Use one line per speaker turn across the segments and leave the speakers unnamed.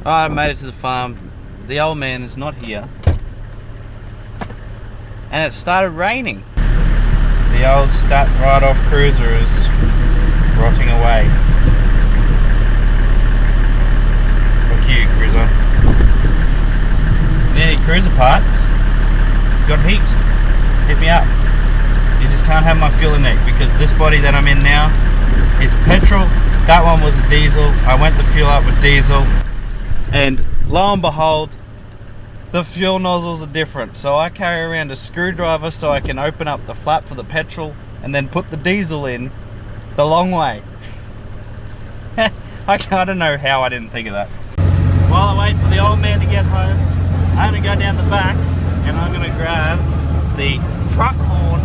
I made it to the farm. The old man is not here. And it started raining. The old stat ride-off cruiser is rotting away. Look you, cruiser. Need any cruiser parts? Got heaps. Hit me up. You just can't have my fuel neck because this body that I'm in now is petrol. That one was a diesel. I went the fuel up with diesel. And lo and behold, the fuel nozzles are different. So I carry around a screwdriver so I can open up the flap for the petrol and then put the diesel in the long way. I don't know how I didn't think of that. While I wait for the old man to get home, I'm going to go down the back and I'm going to grab the truck horn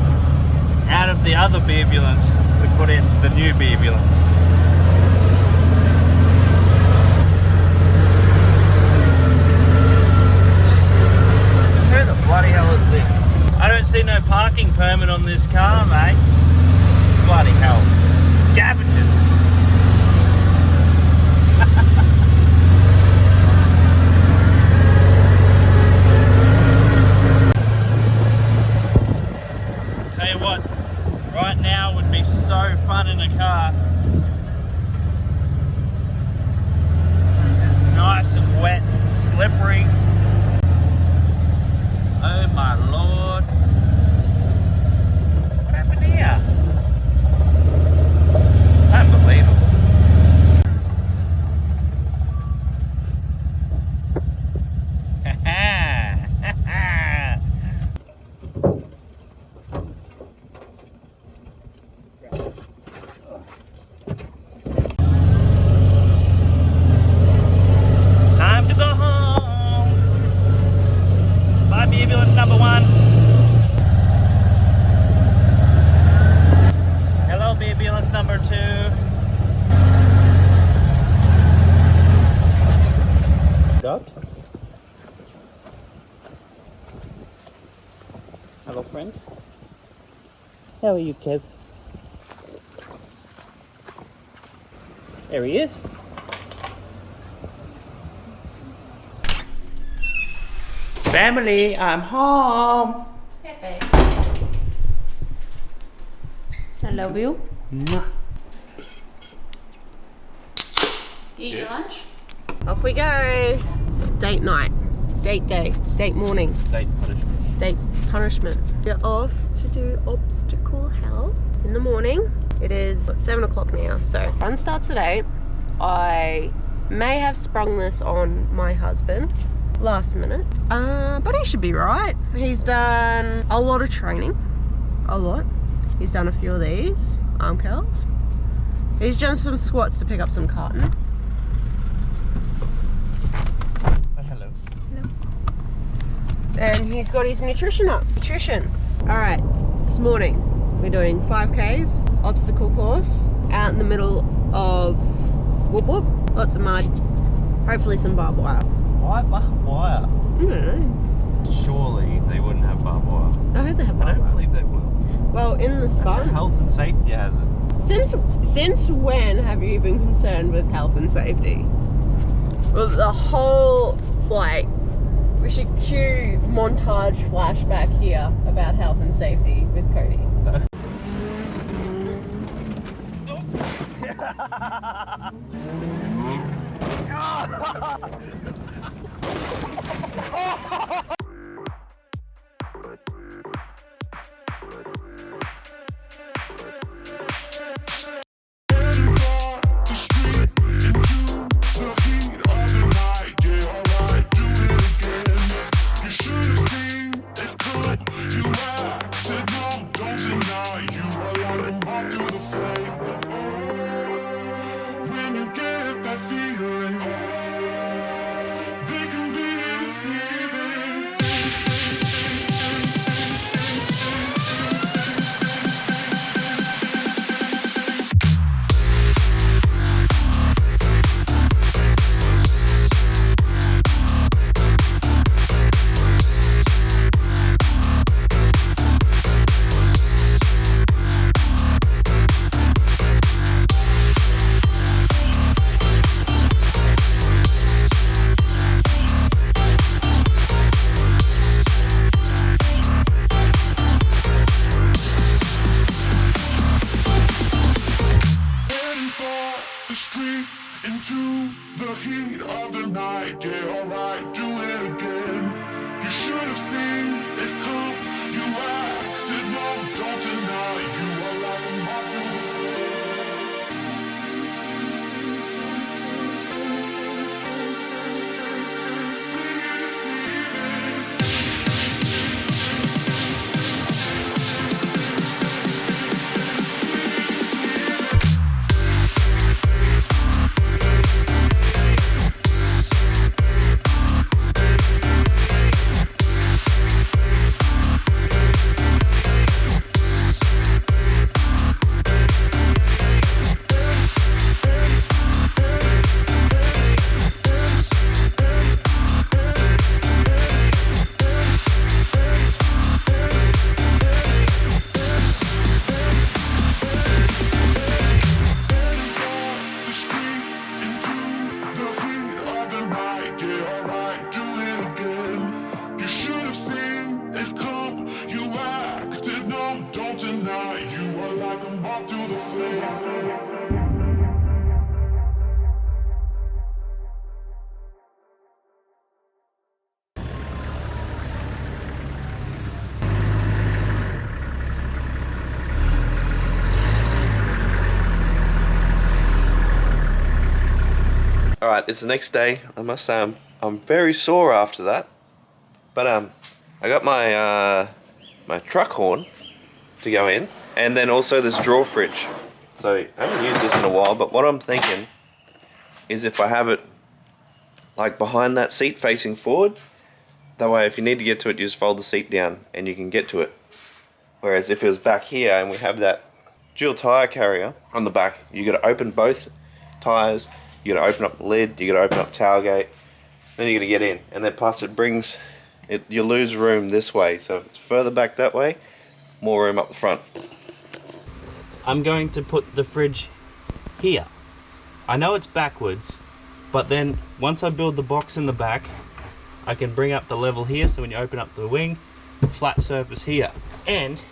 out of the other Beerbulance to put in the new Beerbulance. Who the bloody hell is this? I don't see no parking permit on this car, mate. Bloody hell. Scavengers. Tell you what, right now would be so fun in a car. It's nice and wet and slippery. Oh my lord. What happened here? Unbelievable. Time to go home. Bye, Beerbulance number 1. Hello, Beerbulance number 2. Got? Hello, friend. How are you, Kev? There he is. Family, I'm home.
Pepe. I love you.
Mwah.
Eat your lunch. Off we go. It's date night. Date day. Date morning.
Date punishment.
Date punishment. We're off to do obstacle hell in the morning. It is 7 o'clock now, so run starts at 8. I may have sprung this on my husband last minute, but he should be right. He's done a lot of training. A lot. He's done a few of these arm curls. He's done some squats to pick up some cartons.
Hello.
Hello. And he's got his nutrition up. Nutrition. Alright, this morning we're doing 5Ks, obstacle course, out in the middle of whoop whoop, lots of mud, hopefully some barbed wire.
Why barbed wire?
I don't know.
Surely they wouldn't have barbed wire.
I hope they have
I
barbed
don't
wire.
believe they would.
Well, in the
That's a
Spartan.
health and safety hazard.
Since when have you been concerned with health and safety? Well, the whole, like, we should cue montage flashback here about health and safety with Cody.
Feeling, they can be deceiving. alright, do it again. You should have seen it come. You acted numb, don't deny. You are like a moth to the flame.
Alright, it's the next day. I must say I'm very sore after that. But I got my my truck horn to go in, and then also this drawer fridge. So I haven't used this in a while, but what I'm thinking is if I have it like behind that seat facing forward, that way if you need to get to it, you just fold the seat down and you can get to it. Whereas if it was back here and we have that dual tire carrier on the back, you got to open both tires, you got to open up the lid, you got to open up tailgate, then you got to get in, and then plus it brings it, you lose room this way, so if it's further back that way, more room up the front.
I'm going to put the fridge here. I know it's backwards, but then once I build the box in the back, I can bring up the level here, so when you open up the wing, flat surface here. And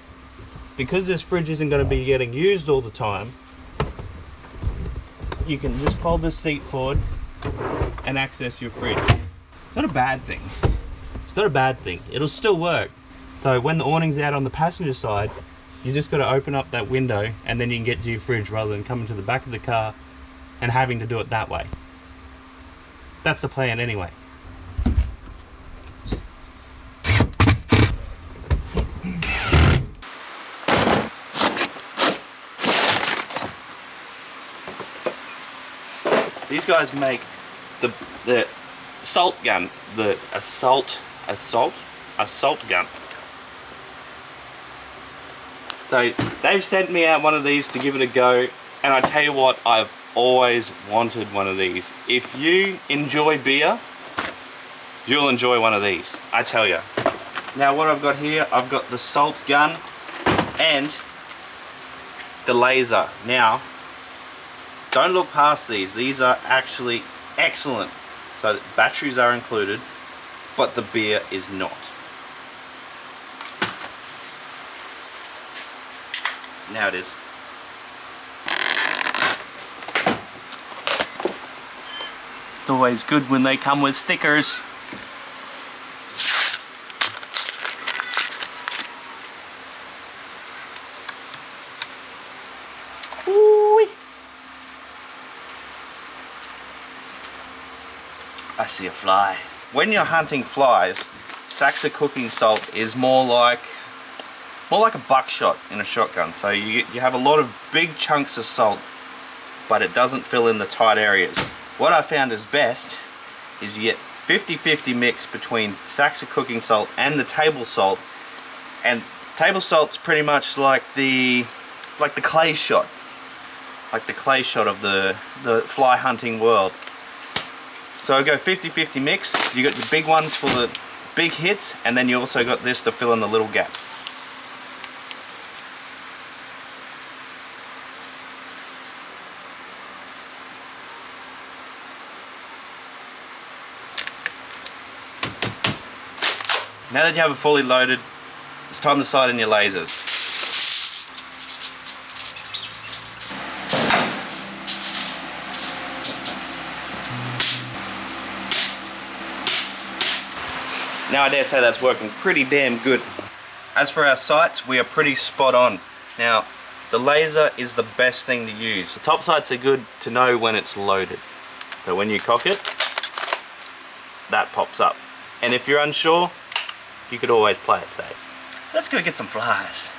because this fridge isn't going to be getting used all the time, you can just fold this seat forward and access your fridge. It's not a bad thing. It's not a bad thing. It'll still work. So when the awning's out on the passenger side, you just got to open up that window and then you can get to your fridge rather than coming to the back of the car and having to do it that way. That's the plan anyway. These guys make the salt gun, the assault gun. So they've sent me out one of these to give it a go, and I tell you what, I've always wanted one of these. If you enjoy beer, you'll enjoy one of these, I tell you. Now what I've got here, I've got the salt gun and the laser. Now, don't look past these are actually excellent. So batteries are included, but the beer is not. Now it is. It's always good when they come with stickers. Ooh-wee. I see a fly. When you're hunting flies, Saxa cooking salt is more like a buckshot in a shotgun. So you have a lot of big chunks of salt, but it doesn't fill in the tight areas. What I found is best is you get 50-50 mix between Saxa cooking salt and the table salt. And table salt's pretty much like the clay shot. Like the clay shot of the fly hunting world. So I go 50-50 mix. You got your big ones for the big hits, and then you also got this to fill in the little gap. Now that you have it fully loaded, it's time to sight in your lasers. Now I dare say that's working pretty damn good. As for our sights, we are pretty spot on. Now, the laser is the best thing to use. The top sights are good to know when it's loaded. So when you cock it, that pops up. And if you're unsure, you could always play it safe. Let's go get some flies.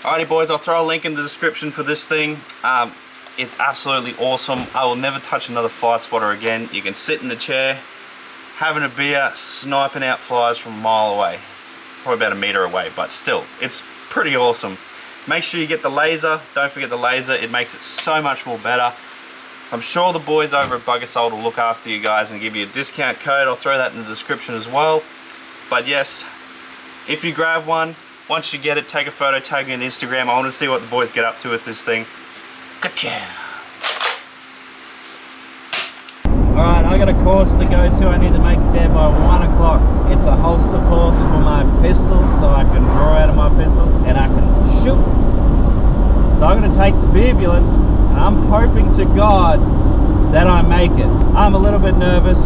Alrighty boys, I'll throw a link in the description for this thing. It's absolutely awesome. I will never touch another fly spotter again. You can sit in the chair, having a beer, sniping out flies from a mile away. Probably about a meter away, but still, it's pretty awesome. Make sure you get the laser. Don't forget the laser. It makes it so much more better. I'm sure the boys over at Buggersold will look after you guys and give you a discount code. I'll throw that in the description as well. But yes, if you grab one, once you get it, take a photo, tag me on Instagram. I want to see what the boys get up to with this thing. Gotcha! Alright, I got a course to go to. I need to make it there by 1 o'clock. It's a holster course for my pistol, so I can draw out of my pistol and I can shoot. So I'm going to take the Beerbulance, and I'm hoping to God that I make it. I'm a little bit nervous.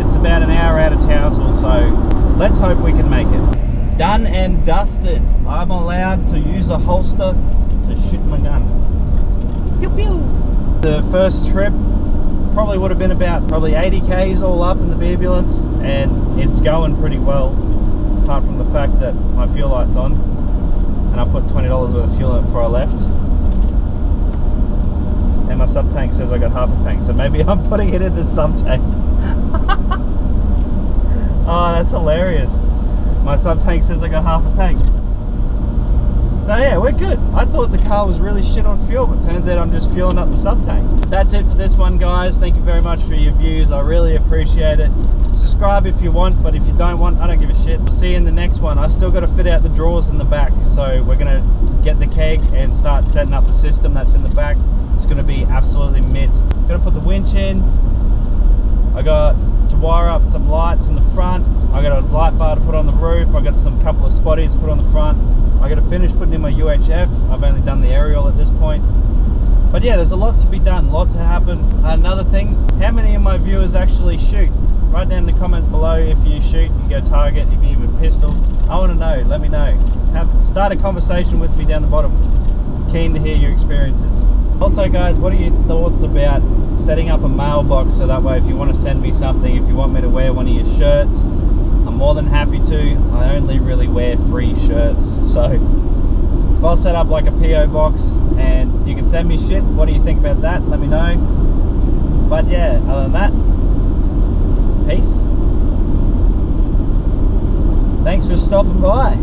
It's about an hour out of Townsville, so let's hope we can make it. Done and dusted. I'm allowed to use a holster to shoot my gun. Pew pew. The first trip probably would have been about probably 80 Ks all up in the Beerbulance, and it's going pretty well, apart from the fact that my fuel light's on and I put $20 worth of fuel in it before I left, and my sub tank says I got half a tank, so maybe I'm putting it in the sub tank. Oh, that's hilarious. My sub tank says I got half a tank. So yeah, we're good. I thought the car was really shit on fuel, but turns out I'm just fueling up the sub tank. That's it for this one, guys. Thank you very much for your views. I really appreciate it. Subscribe if you want, but if you don't want, I don't give a shit. We'll see you in the next one. I still got to fit out the drawers in the back, so we're gonna get the keg and start setting up the system that's in the back. It's gonna be absolutely mint. Gonna put the winch in. I got to wire up some lights in the front. I got a light bar to put on the roof. I got some couple of spotties to put on the front. I got to finish putting in my UHF. I've only done the aerial at this point. But yeah, there's a lot to be done, a lot to happen. Another thing, how many of my viewers actually shoot? Write down in the comments below if you shoot, you go target, if you even pistol. I want to know, let me know. Start a conversation with me down the bottom. Keen to hear your experiences. Also guys, what are your thoughts about setting up a mailbox so that way if you want to send me something, if you want me to wear one of your shirts, I'm more than happy to. I only really wear free shirts, so if I'll set up like a PO box and you can send me shit, what do you think about that? Let me know. But yeah, other than that, peace. Thanks for stopping by.